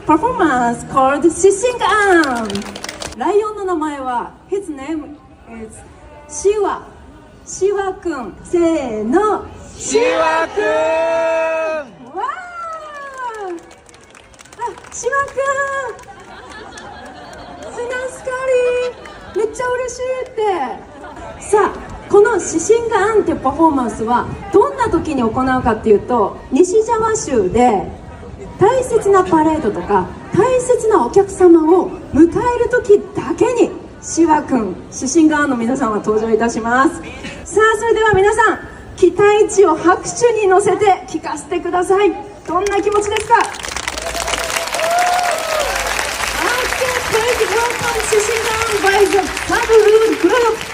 performance called Shishingan. ライオンの名前は His name is シワくん。せーの、シワくん。わー、シワくんスナスカリー、めっちゃ嬉しいって。さあ、このシシンガアンってパフォーマンスはどんな時に行うかっていうと、西ジャワ州で大切なパレードとか大切なお客様を迎える時だけにシワくん、シシンガアンの皆さんは登場いたします。さあ、それでは皆さん、期待値を拍手に乗せて聞かせてください。どんな気持ちですか？ Okay, please welcome Shishingan by the Bubble Group.